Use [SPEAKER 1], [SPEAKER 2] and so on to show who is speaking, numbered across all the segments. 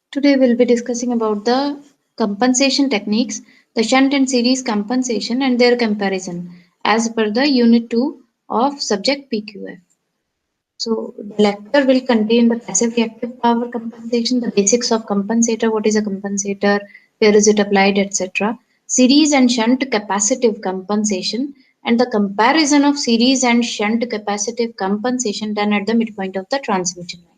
[SPEAKER 1] Today we'll be discussing about the compensation techniques, the shunt and series compensation and their comparison as per the unit 2 of subject PQF. So the lecture will contain the passive reactive power compensation, the basics of compensator, what is a compensator, where is it applied, etc. Series and shunt capacitive compensation and the comparison of series and shunt capacitive compensation done at the midpoint of the transmission line.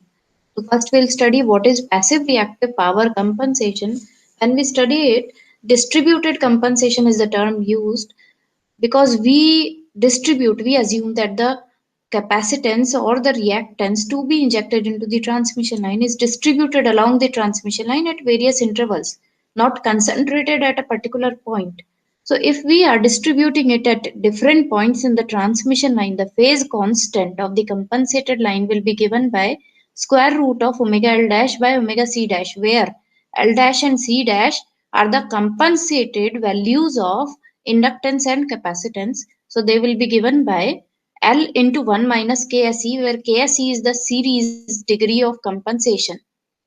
[SPEAKER 1] So first we'll study what is passive reactive power compensation. When we study it, distributed compensation is the term used because we assume that the capacitance or the reactance to be injected into the transmission line is distributed along the transmission line at various intervals, not concentrated at a particular point. So if we are distributing it at different points in the transmission line, the phase constant of the compensated line will be given by square root of omega L dash by omega C dash, where L dash and C dash are the compensated values of inductance and capacitance. So they will be given by L into 1 minus KSE, where KSE is the series degree of compensation,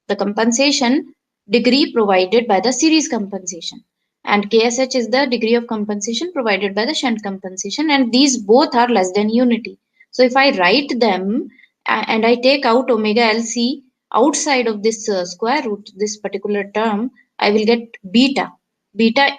[SPEAKER 1] the compensation degree provided by the series compensation, and KSH is the degree of compensation provided by the shunt compensation, and these both are less than unity. So if I write them and I take out omega LC outside of this square root, this particular term, I will get beta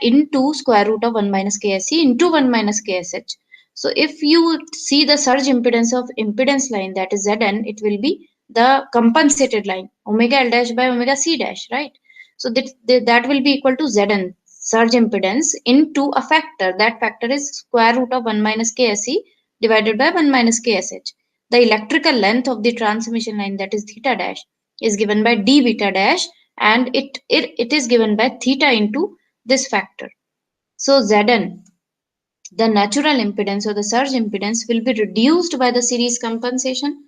[SPEAKER 1] into square root of 1 minus KSE into 1 minus KSH. So if you see the surge impedance of impedance line, that is Zn, it will be the compensated line, omega L dash by omega C dash, right? So that will be equal to Zn, surge impedance, into a factor. That factor is square root of 1 minus KSE divided by 1 minus KSH. The electrical length of the transmission line, that is theta dash, is given by d beta dash, and it is given by theta into this factor. So Zn, the natural impedance or the surge impedance, will be reduced by the series compensation,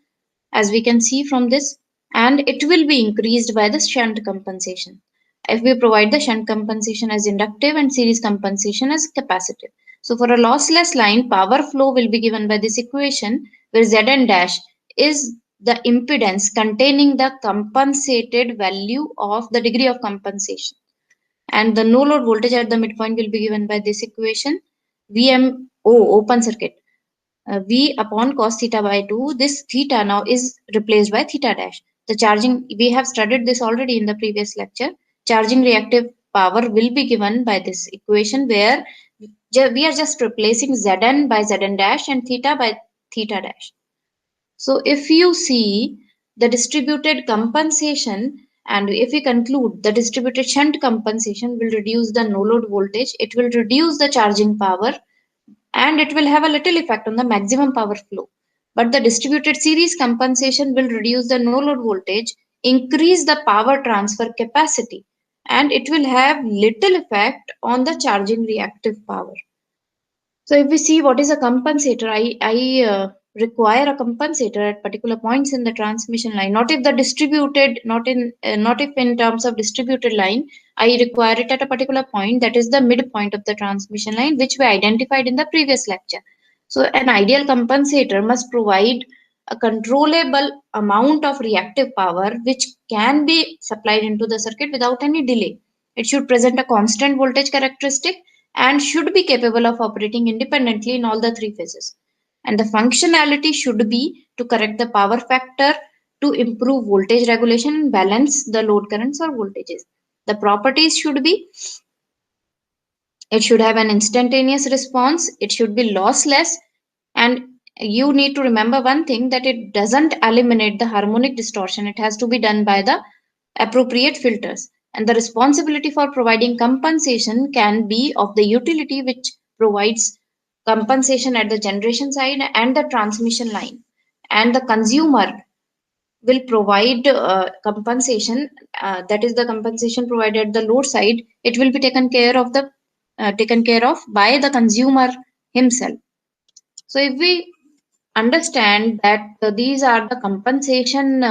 [SPEAKER 1] as we can see from this, and it will be increased by the shunt compensation if we provide the shunt compensation as inductive and series compensation as capacitive. So for a lossless line, power flow will be given by this equation, where Zn dash is the impedance containing the compensated value of the degree of compensation, and the no load voltage at the midpoint will be given by this equation, VMO, open circuit, V upon cos theta by 2. This theta now is replaced by theta dash. The charging, we have studied this already in the previous lecture. Charging reactive power will be given by this equation, where we are just replacing Zn by Zn dash and theta by theta dash. So if you see the distributed compensation, and if we conclude the distributed shunt compensation will reduce the no load voltage, it will reduce the charging power, and it will have a little effect on the maximum power flow. But the distributed series compensation will reduce the no load voltage, increase the power transfer capacity, and it will have little effect on the charging reactive power. So if we see what is a compensator, I require a compensator at particular points in the transmission line. Not if the distributed, not if in terms of distributed line, I require it at a particular point, that is the midpoint of the transmission line, which we identified in the previous lecture. So an ideal compensator must provide a controllable amount of reactive power which can be supplied into the circuit without any delay. It should present a constant voltage characteristic and should be capable of operating independently in all the three phases. And the functionality should be to correct the power factor, to improve voltage regulation and balance the load currents or voltages. The properties should be, it should have an instantaneous response, it should be lossless, and you need to remember one thing, that it doesn't eliminate the harmonic distortion. It has to be done by the appropriate filters. And the responsibility for providing compensation can be of the utility which provides compensation at the generation side and the transmission line. And the consumer will provide compensation, that is the compensation provided at the load side. It will be taken care of by the consumer himself. So if we understand that these are the compensation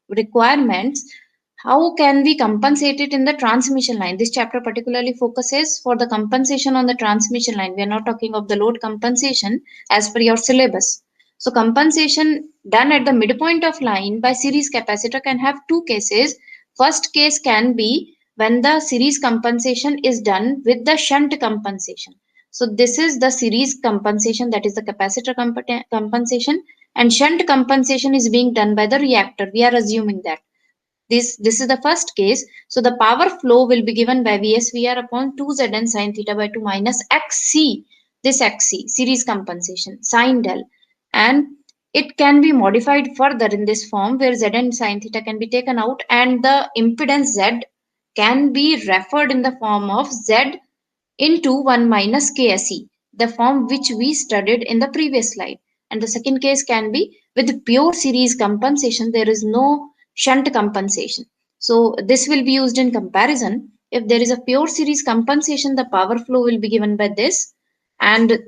[SPEAKER 1] requirements, how can we compensate it in the transmission line? This chapter particularly focuses for the compensation on the transmission line. We are not talking of the load compensation as per your syllabus. So compensation done at the midpoint of line by series capacitor can have two cases. First case can be when the series compensation is done with the shunt compensation. So this is the series compensation, that is the capacitor compensation, and shunt compensation is being done by the reactor. We are assuming that. This is the first case. So the power flow will be given by VSVR upon 2Zn sine theta by 2 minus XC, this XC, series compensation, sine del. And it can be modified further in this form where Zn sine theta can be taken out and the impedance Z can be referred in the form of Z into 1 minus KSE, the form which we studied in the previous slide. And the second case can be with pure series compensation, there is no shunt compensation. So this will be used in comparison. If there is a pure series compensation, the power flow will be given by this. And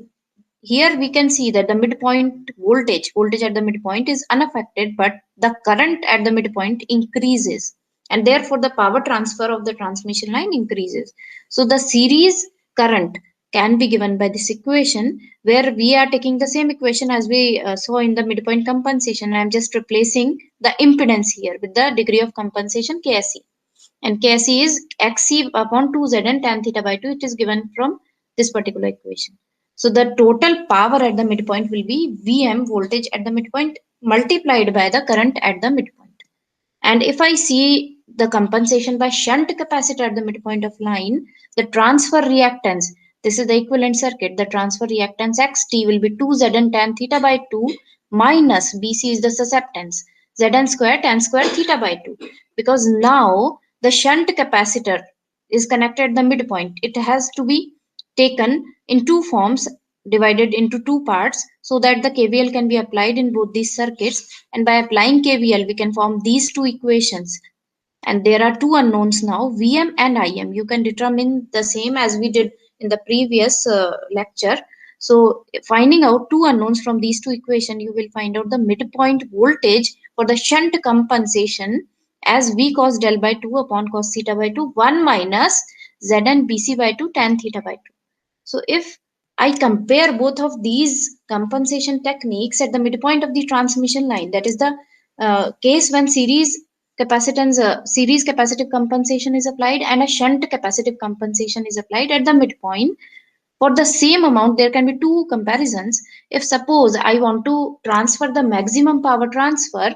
[SPEAKER 1] here we can see that the midpoint voltage at the midpoint is unaffected, but the current at the midpoint increases, and therefore the power transfer of the transmission line increases. So the series current can be given by this equation, where we are taking the same equation as we saw in the midpoint compensation. I am just replacing the impedance here with the degree of compensation KSE, and KSE is XC upon 2Zn tan theta by 2. It is given from this particular equation. So the total power at the midpoint will be Vm, voltage at the midpoint, multiplied by the current at the midpoint. And if I see the compensation by shunt capacitor at the midpoint of line, the transfer reactance, this is the equivalent circuit, the transfer reactance XT will be 2Zn tan theta by 2 minus BC is the susceptance, Zn square tan square theta by 2. Because now the shunt capacitor is connected at the midpoint, it has to be taken in two forms, divided into two parts, so that the KVL can be applied in both these circuits. And by applying KVL, we can form these two equations. And there are two unknowns now, Vm and Im. You can determine the same as we did in the previous lecture. So finding out two unknowns from these two equations, you will find out the midpoint voltage for the shunt compensation as V cos del by 2 upon cos theta by 2, 1 minus Zn Bc by 2 tan theta by 2. So if I compare both of these compensation techniques at the midpoint of the transmission line, that is the case when series capacitive compensation is applied and a shunt capacitive compensation is applied at the midpoint, for the same amount there can be two comparisons. If suppose I want to transfer the maximum power transfer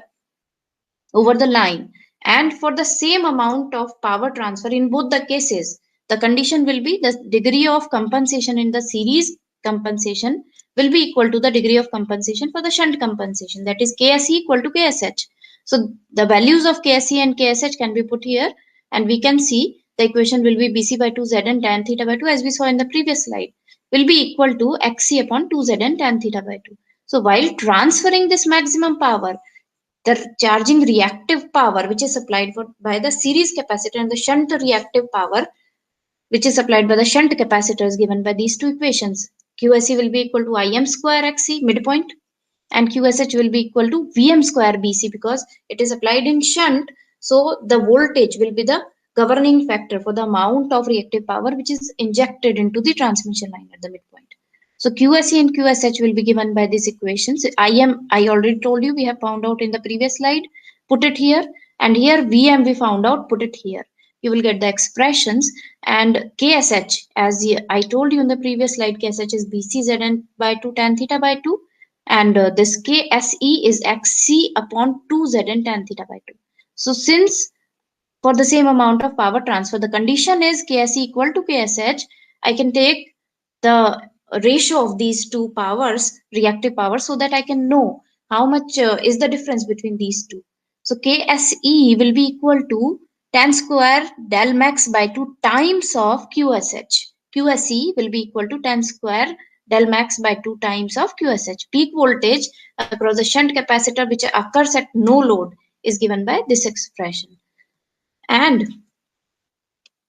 [SPEAKER 1] over the line, and for the same amount of power transfer in both the cases, the condition will be the degree of compensation in the series compensation will be equal to the degree of compensation for the shunt compensation, that is KSE equal to KSH. So the values of KSE and KSH can be put here, and we can see the equation will be BC by 2 Zn tan theta by 2, as we saw in the previous slide, will be equal to XC upon 2 Zn tan theta by 2. So while transferring this maximum power, the charging reactive power which is supplied by the series capacitor and the shunt reactive power which is supplied by the shunt capacitor is given by these two equations. QSE will be equal to Im square XC midpoint, and QSH will be equal to Vm square BC, because it is applied in shunt. So the voltage will be the governing factor for the amount of reactive power which is injected into the transmission line at the midpoint. So QSE and QSH will be given by these equations. I already told you, we have found out in the previous slide, put it here, and here Vm we found out, put it here. You will get the expressions. And KSH, as I told you in the previous slide, KSH is BC Zn by 2 tan theta by 2, and this KSE is XC upon 2 Zn tan theta by 2. So since for the same amount of power transfer, the condition is KSE equal to KSH, I can take the ratio of these two powers, reactive powers, so that I can know how much is the difference between these two. So KSE will be equal to tan square del max by 2 times of QSH. QSE will be equal to tan square del max by 2 times of QSH. Peak voltage across the shunt capacitor which occurs at no load is given by this expression. And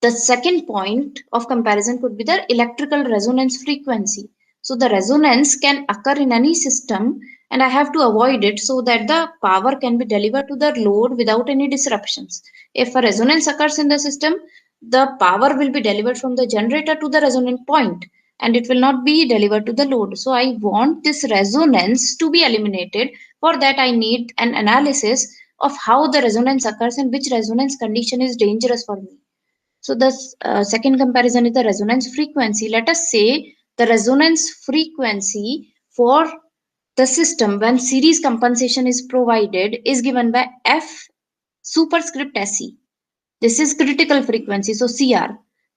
[SPEAKER 1] the second point of comparison could be the electrical resonance frequency. So the resonance can occur in any system, and I have to avoid it so that the power can be delivered to the load without any disruptions. If a resonance occurs in the system, the power will be delivered from the generator to the resonant point, and it will not be delivered to the load. So I want this resonance to be eliminated. For that I need an analysis of how the resonance occurs and which resonance condition is dangerous for me. So the second comparison is the resonance frequency. Let us say the resonance frequency for the system when series compensation is provided is given by F superscript SE. This is critical frequency, so CR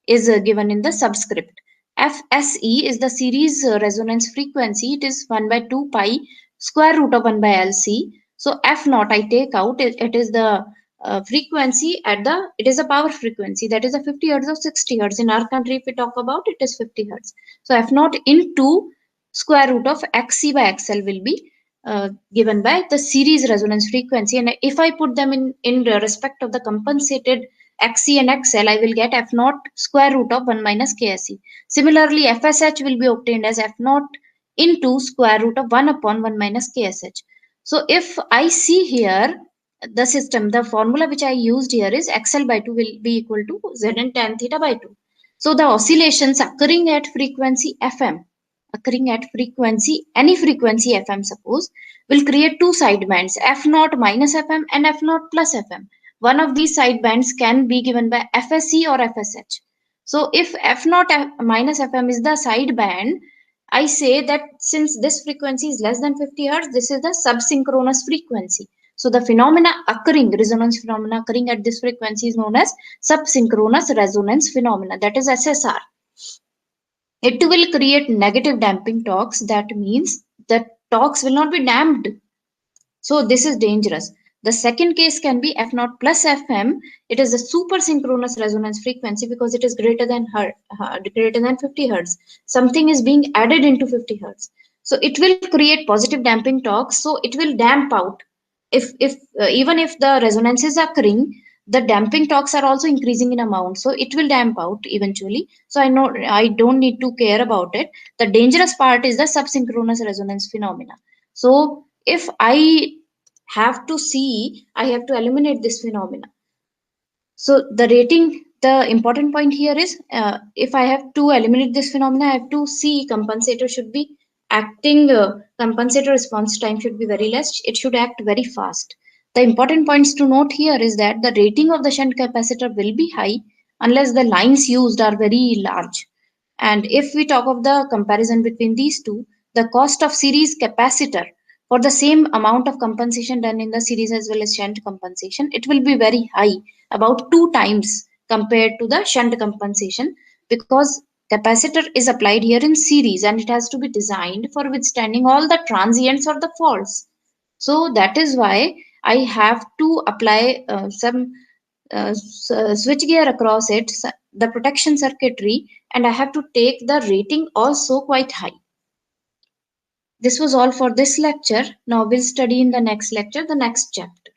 [SPEAKER 1] is given in the subscript. FSE is the series resonance frequency. It is 1 by 2 pi square root of 1 by LC. So F naught I take out, it is the frequency at the, it is a power frequency, that is a 50 hertz or 60 hertz. In our country, if we talk about, it is 50 hertz. So F naught into square root of XC by XL will be given by the series resonance frequency. And if I put them in respect of the compensated XC and XL, I will get F naught square root of 1 minus KSE. Similarly, FSH will be obtained as F naught into square root of 1 upon 1 minus KSH. So if I see here the system, the formula which I used here is XL by 2 will be equal to Zn tan theta by 2. So the oscillations occurring at frequency FM, any frequency FM suppose, will create two sidebands, F naught minus FM and F naught plus FM. One of these sidebands can be given by FSE or FSH. So if F naught minus FM is the sideband, I say that since this frequency is less than 50 hertz, this is the subsynchronous frequency. So the resonance phenomena occurring at this frequency is known as subsynchronous resonance phenomena, that is SSR. It will create negative damping torques. That means the torques will not be damped. So this is dangerous. The second case can be F naught plus FM. It is a super synchronous resonance frequency because it is greater than 50 hertz. Something is being added into 50 hertz. So it will create positive damping torques. So it will damp out. If even if the resonance is occurring, the damping torques are also increasing in amount, so it will damp out eventually. So I don't need to care about it. The dangerous part is the subsynchronous resonance phenomena. So if I have to eliminate this phenomena. So the important point here is, if I have to eliminate this phenomena, I have to see compensator should be acting, compensator response time should be very less. It should act very fast. The important points to note here is that the rating of the shunt capacitor will be high unless the lines used are very large. And if we talk of the comparison between these two, the cost of series capacitor for the same amount of compensation done in the series as well as shunt compensation, it will be very high, about 2 times compared to the shunt compensation, because capacitor is applied here in series and it has to be designed for withstanding all the transients or the faults. So that is why I have to apply some switch gear across it, the protection circuitry, and I have to take the rating also quite high. This was all for this lecture. Now we'll study in the next lecture, the next chapter.